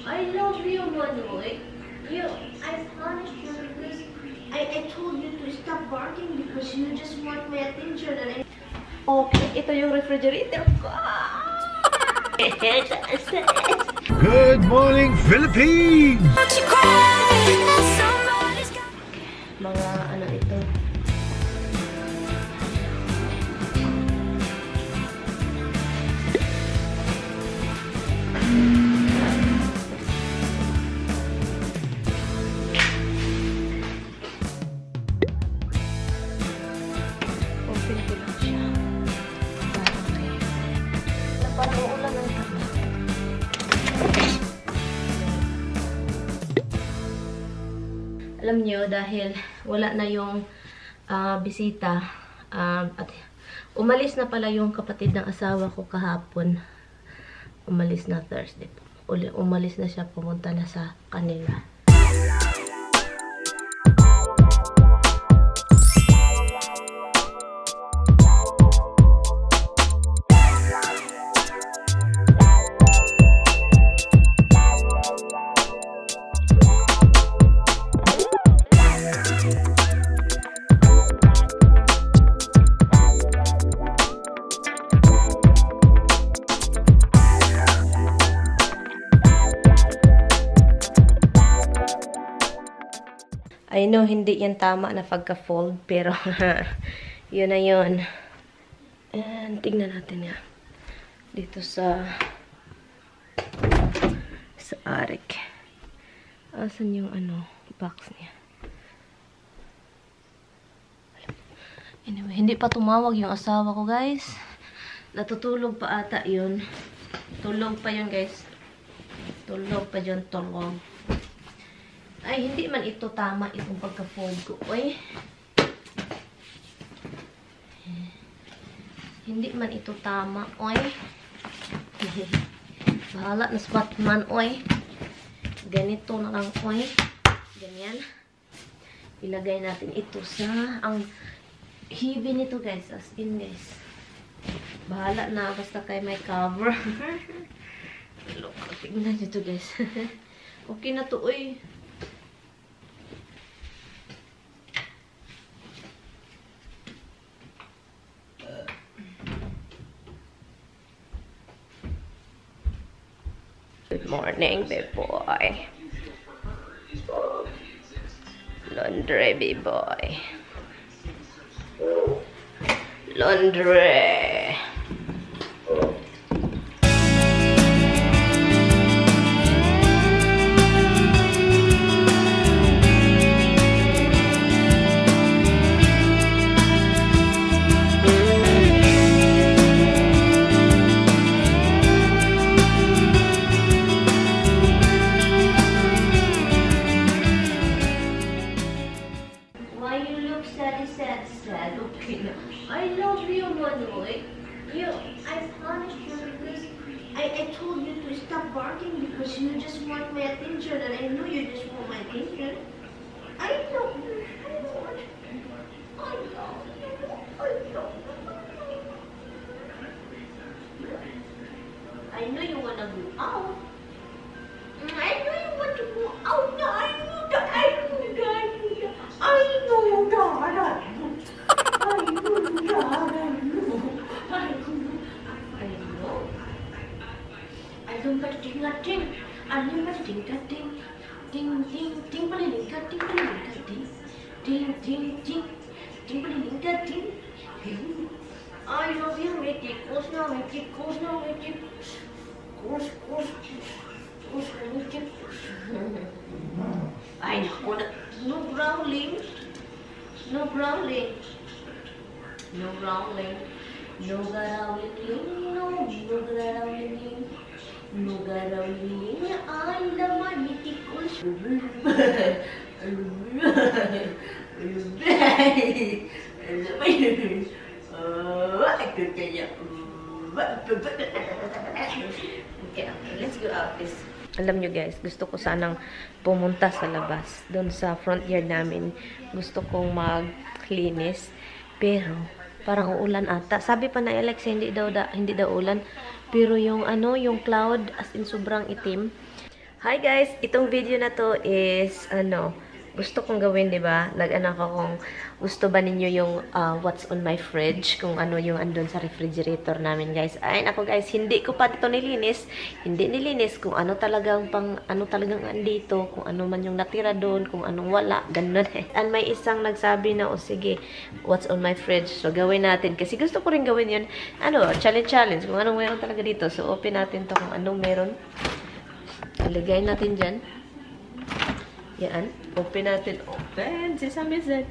I love you, Manoy. I punished you because I told you to stop barking because you just want my attention and okay, ito yung refrigerator ko. Good morning, Philippines! Mga ano ito. Open ko lang siya. Okay. Parang uulan ng tama. Alam nyo, dahil wala na yung bisita, at umalis na pala yung kapatid ng asawa ko kahapon. Umalis na Thursday. Umalis na siya, pumunta na sa kanila. I know, hindi yan tama na pagka-fold, pero yun na yun. And tingnan natin yan. Dito sa Arik. Asan yung ano, box niya? Anyway, hindi pa tumawag yung asawa ko, guys. Natutulog pa ata yun. Tulog pa yun, guys. Tulog pa yun, tulog. Ay, hindi man ito tama itong pagka-fold ko. Oy. Hindi man ito tama. Oy. Bahala na sa Batman. Oy. Ganito na lang. Oy. Ganyan. Ilagay natin ito sa ang heavy nito, guys. As in, guys. Bahala na. Basta kayo may cover. Look, tignan nyo to, guys. Okay na to, oy. Good morning, baby boy. Laundry, baby boy. Laundry. I love you, Manoy. I punished you because I told you to stop barking because you just want my attention and I know you just want my attention. I love you. I love you. I love you. I know you wanna go out. I know you want to go out. I know that. I know that. I know that. I love you, Ricky. Course now, Ricky. Course now, Ricky. Course. I know. No growling. No growling. No growling. No growling. No growling. No growling. I love my Mickey Course. Okay, let's go out this. Alam nyo guys, gusto ko sanang pumunta sa labas. Doon sa front yard namin. Gusto kong maglinis. Pero, parang uulan ata. Sabi pa na Alex, hindi daw ulan. Pero yung ano, yung cloud, as in sobrang itim. Hi guys, itong video na to is gusto kong gawin, 'di ba? Nag-ano ako kung gusto ba ninyo yung what's on my fridge, kung ano yung andun sa refrigerator namin, guys. Ay, ako guys, hindi ko pa ito nilinis. Hindi nilinis kung ano talagang andito, kung ano man yung natira doon, kung anong wala, ganun eh. And may isang nagsabi na, sige, what's on my fridge? So gawin natin kasi gusto ko rin gawin 'yun. Challenge kung anong meron talaga dito. So open natin 'to kung anong meron. Ilagay natin dyan. Yan. Open natin. Open. Sesame Z.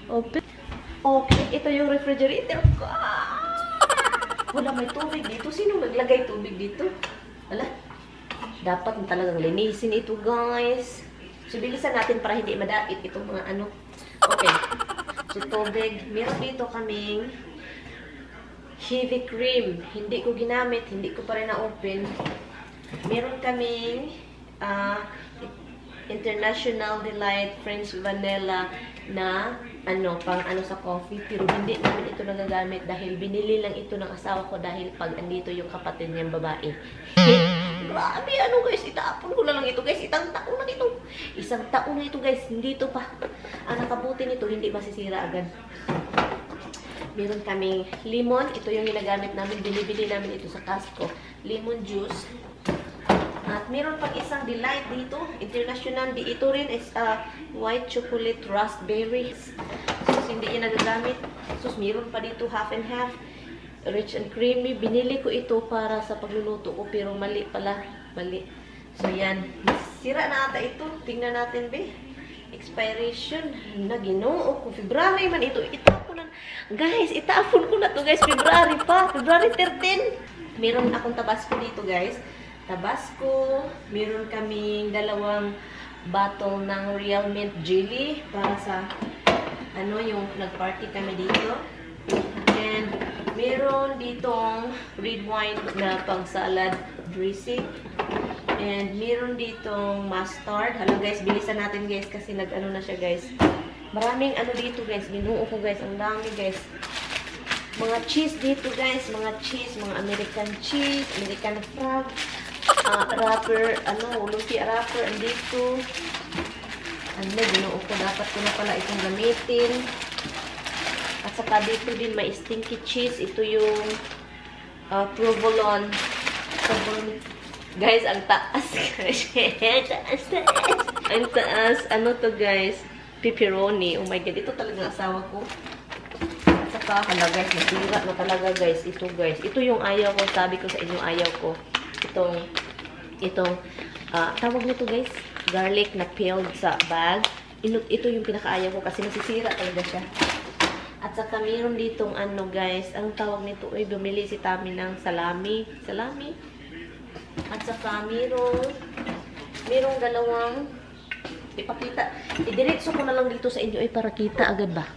Open. Okay. Ito yung refrigerator ko. Wala, may tubig dito. Sino naglagay tubig dito? Wala. Dapat talagang linisin ito, guys. So, bilisan natin para hindi madait itong mga Okay. So, tubig. Meron dito kaming heavy cream. Hindi ko ginamit. Hindi ko pa rin na-open. Meron kaming International Delight French Vanilla na pang sa coffee, pero hindi namin ito nagagamit dahil binili lang ito ng asawa ko dahil pag andito yung kapatid niyang babae. Grabe, guys, itapon ko na lang ito, guys. Isang taon na ito, guys. Hindi ito pa. Ang nakabuti nito, hindi masisira agad. Meron kaming lemon. Ito yung ginagamit namin. Binibili namin ito sa Costco. Lemon juice. At meron pang isang delight dito. International. Ito rin is white chocolate raspberry. So, hindi yan nagagamit. So, meron pa dito half and half. Rich and creamy. Binili ko ito para sa pagluluto ko. Pero mali pala. Mali. So, yan. Sira na ata ito. Tingnan natin, be. Expiration. Ginoo ko. February man ito. Itapon na. Guys, itapon ko na to, guys. February pa. February 13. Meron akong Tabasco dito, guys. Tabasco. Meron kaming 2 bottle ng Real Mint Jelly para sa yung nag-party kami dito. And meron ditong red wine na pang salad dressing. And meron ditong mustard. Hala guys, bilisan natin guys kasi nag-ano na siya guys. Maraming dito guys. Ginoo ko guys. Ang dami guys. Mga cheese dito guys. Mga cheese. Mga American cheese. American frog. Wrapper. Lumpia wrapper. Andito. Ginoo ko. Dapat ko na pala itong gamitin. At saka dito din may stinky cheese. Ito yung provolone. Guys, ang taas. Ang taas. Ano to guys? Pepperoni. Oh my God. Ito talagang asawa ko. At saka, guys, nasira na talaga guys. Ito guys. Ito yung ayaw ko. Sabi ko sa inyo ayaw ko. Itong tawag nito guys. Garlic na peeled sa bag. Ito yung pinakaayaw ko kasi nasisira talaga siya. At saka meron ditong guys. Ang tawag nito ay bumili si Tami ng salami. At saka merong 2 ipakita. Idiretso ko na lang dito sa inyo ay para kita agad ba.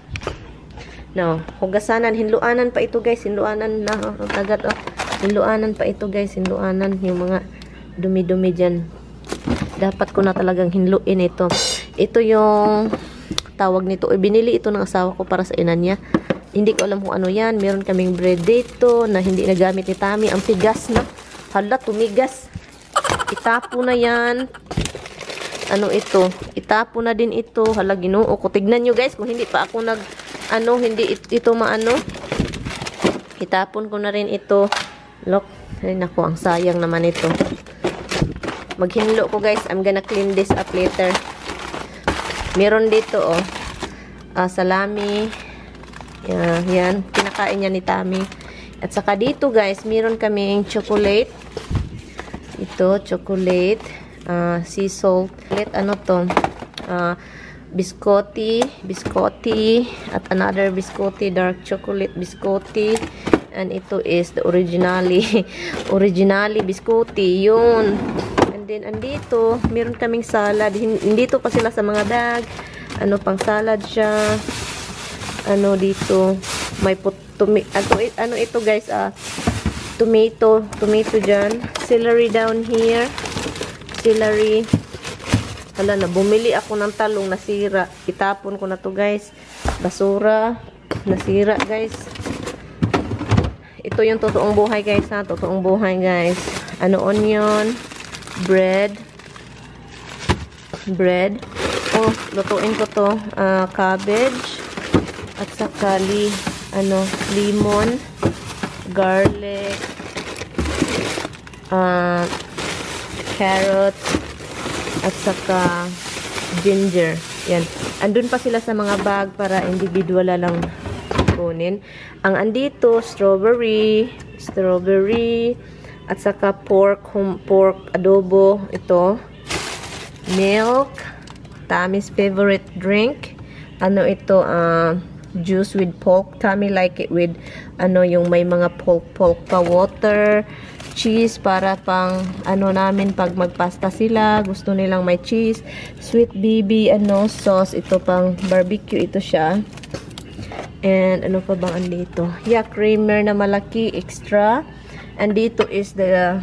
No, hugasanan, hinluanan pa ito guys, hinluanan na agad hinluanan pa ito guys, hinluanan yung mga dumi-dumi diyan. Dapat ko na talagang hinluin ito. Ito yung tawag nito, binili ito ng asawa ko para sa ina niya. Hindi ko alam kung ano yan. Meron kaming bread dito na hindi nagamit ni Tami. Ang tigas na. Hala, tumigas. Itapo na yan. Ito? Itapo na din ito. Hala, ginoo ko. Tignan nyo guys, kung hindi pa ako hindi ito maano. Itapon ko na rin ito. Look. Ay, naku, ang sayang naman ito. Maghinlo ko guys. I'm gonna clean this up later. Meron dito, salami. Yan. Pinakain niya ni Tami. At saka dito guys, meron kaming chocolate. Ito, chocolate. Sea salt. Ano to? Biscotti. At another biscotti. Dark chocolate biscotti. And ito is the originally biscotti. Yun. And then, andito, meron kaming salad. Dito pa sila sa mga bag. Pang salad siya. Dito. May ito guys, tomato dyan. Celery down here. Celery. Hala na, bumili ako ng talong, nasira. Itapon ko na to guys. Basura. Nasira guys. Ito yung totoong buhay guys ha. Totoong buhay guys. Onion. Bread. bread. Oh, lutuin ko to. Cabbage. At saka lemon, garlic, carrot, at saka ginger. Yan. Andun pa sila sa mga bag para individual lang kunin. Ang andito, strawberry, at saka pork adobo. Ito, milk, Tammy's favorite drink. Ano ito, juice with pork. Tammy like it with, yung may mga pork pa, water, cheese para pang, namin pag magpasta sila. Gusto nilang may cheese. Sweet baby, sauce. Ito pang barbecue, ito siya. And, ano pa bang andito? Yeah, creamer na malaki, extra. And dito is the,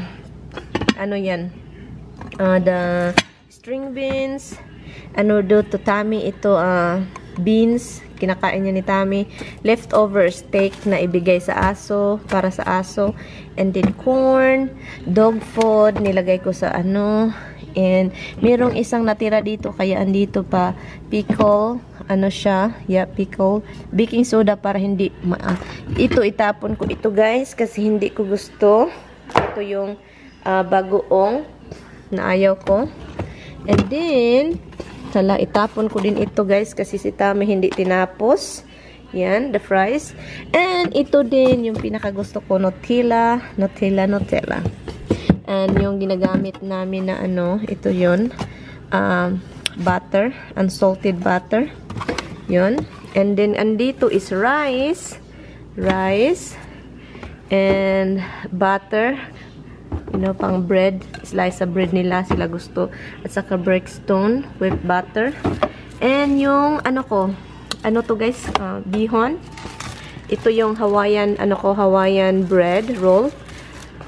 the string beans. To Tammy, ito, beans. Kinakain niya ni Tammy. Leftover steak na ibigay sa aso, para sa aso. And then corn, dog food, nilagay ko sa And merong isang natira dito, kaya andito pa pickle. Pickle. Baking soda para hindi ito itapon ko ito, guys, kasi hindi ko gusto. Ito yung bagoong na ayaw ko. And then itapon ko din ito, guys, kasi si Tammy hindi tinapos. Yan, the fries. And ito din yung pinakagusto ko, Nutella. And yung ginagamit namin na ito yun, butter, unsalted butter. Yun. And then andito is rice and butter. Pang bread, slice sa bread nila, sila gusto. At saka breadstone with butter. And yung, to, guys, bihon. Ito yung Hawaiian bread roll.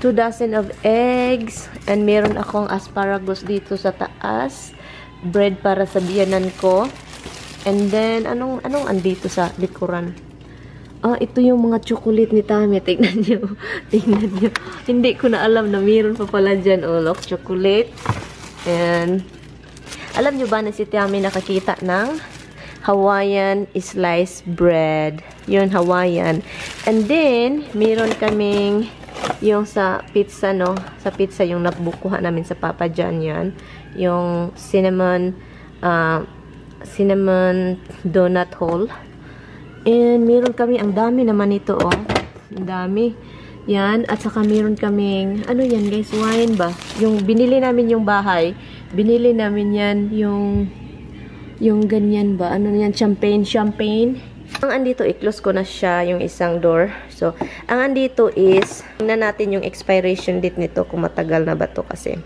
2 dozen of eggs. And meron akong asparagus dito sa taas. Bread para sa biyanan ko. And then, anong andito sa likuran? Ito yung mga chocolate ni Tammy. Tingnan nyo. Hindi ko na alam na meron pa pala dyan. Look, chocolate. And, alam nyo ba na si Tammy nakakita ng Hawaiian sliced bread? Yun, Hawaiian. And then, meron kaming yung sa pizza, sa pizza, yung nabukuha namin sa Papa John yan. Yung cinnamon donut hole. And meron kami, ang dami naman ito, ang dami. Yan, at saka meron kaming, yan, guys, wine ba? Yung binili namin yung bahay, binili namin yan, yung ganyan ba? Champagne. Ang andito, i-close ko na siya, yung isang door. So, ang andito is, tingnan natin yung expiration date nito, kung matagal na ba to, kasi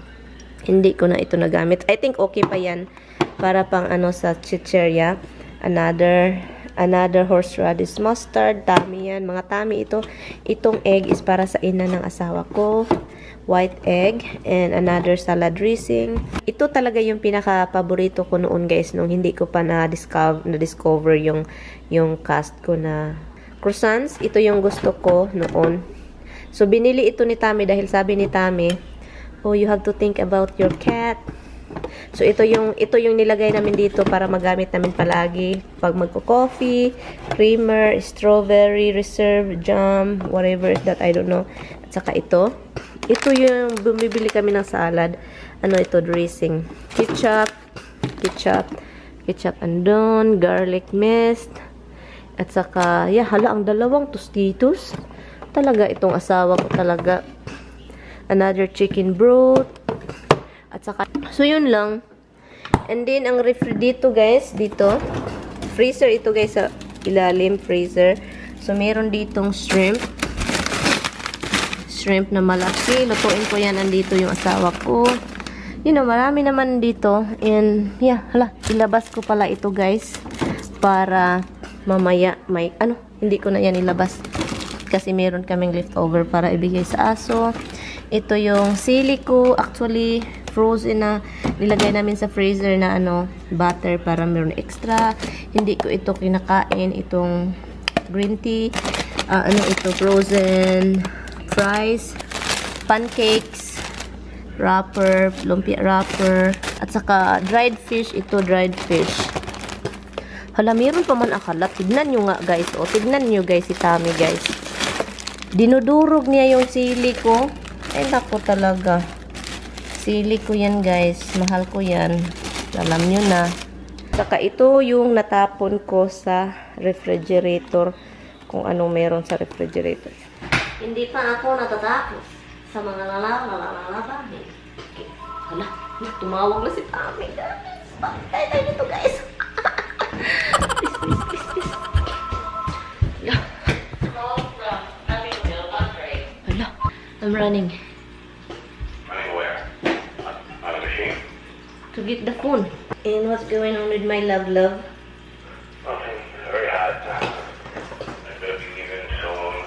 hindi ko na ito nagamit. I think okay pa yan, para pang sa chicheria. Another horseradish mustard. Tammy yan. Mga Tammy ito. Itong egg is para sa ina ng asawa ko. White egg. And another salad dressing. Ito talaga yung pinaka-paborito ko noon, guys. Nung hindi ko pa na-discover yung cast ko na croissants. Ito yung gusto ko noon. So, binili ito ni Tammy dahil sabi ni Tammy, you have to think about your cat. So, ito yung nilagay namin dito para magamit namin palagi pag magko-coffee, creamer, strawberry, reserve, jam, whatever that, I don't know. At saka ito yung bumibili kami ng salad. Ito, dressing. Ketchup andun, garlic mist. At saka, ang 2 Tostitos. Talaga, itong asawa ko talaga. Another chicken broth. At saka, so yun lang. And then, ang refri dito, guys, freezer ito, guys, sa ilalim, freezer. So, meron ditong shrimp na malaki. Lutuin ko yan, andito yung asawa ko. Marami naman dito. And, ilabas ko pala ito, guys, para mamaya, hindi ko na yan ilabas. Kasi meron kaming leftover para ibigay sa aso. Ito yung sili ko, actually, frozen na nilagay namin sa freezer na butter para meron extra. Hindi ko ito kinakain, itong green tea. Ito, frozen fries, pancakes, wrapper, lumpia wrapper, at saka dried fish. Ito, dried fish. Hala, meron pa man akalat. Tignan nyo nga, guys. O, tignan nyo, guys, si Tommy, guys. Dinudurog niya yung sili ko. Ay, nako talaga. Sili ko yan, guys. Mahal ko yan. Alam nyo na. Saka ito yung natapon ko sa refrigerator. Kung anong meron sa refrigerator. Hindi pa ako natatapos sa mga lalaba. Hala, tumawag na si Tommy, guys. Bakit tayo dito, guys? Please. Hala, I'm running. Running where? On the machine? To get the phone. And what's going on with my love? Nothing. Very hot. I bet you even so long.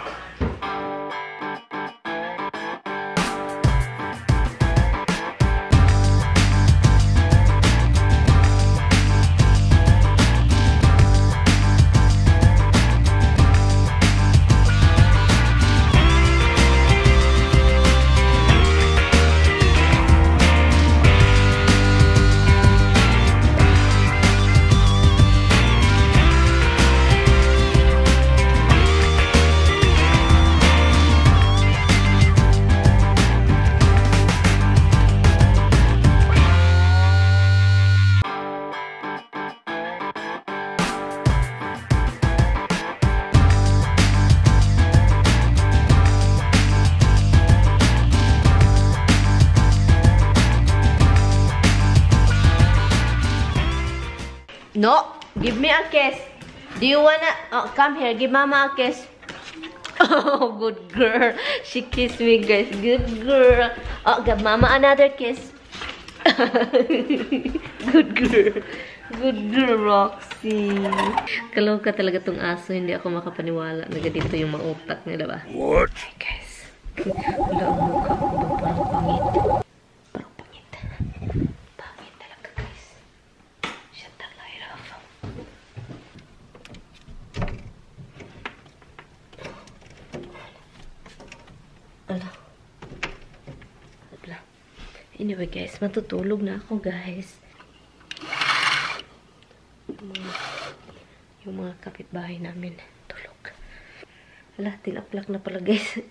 No, give me a kiss. Do you wanna? Oh, come here. Give Mama a kiss. Oh, good girl. She kissed me, guys. Good girl. Oh, give Mama another kiss. Good girl. Good girl, Roxy. Kaloka talaga tong aso. Hindi ako makapaniwala na ganito yung mautak nila ba? What? Hi, guys. Wala ang mukha ko ba? Parang pangit. Parang pangit. Pangit talaga, guys. Shut the light off. Ala. Ala. Anyway, guys. Matutulog na ako, guys. Yung mga kapitbahay namin tulog. Ala, tinaplak na pala, guys.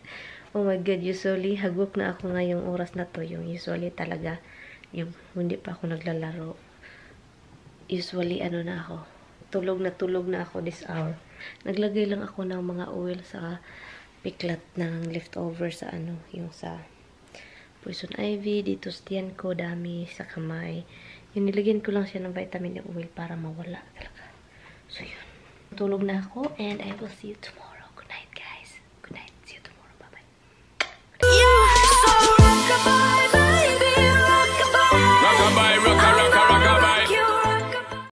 Oh my God, usually hagok na ako ngayong oras na to. Yung usually talaga, yung hindi pa ako naglalaro. Usually, ano na ako, tulog na ako this hour. Naglagay lang ako ng mga oil sa piklat ng leftover sa ano, yung sa poison ivy, dito sa tiyan ko, dami sa kamay. Yung nilagyan ko lang siya ng vitamin oil para mawala talaga. So, yun. Tulog na ako and I will see you tomorrow.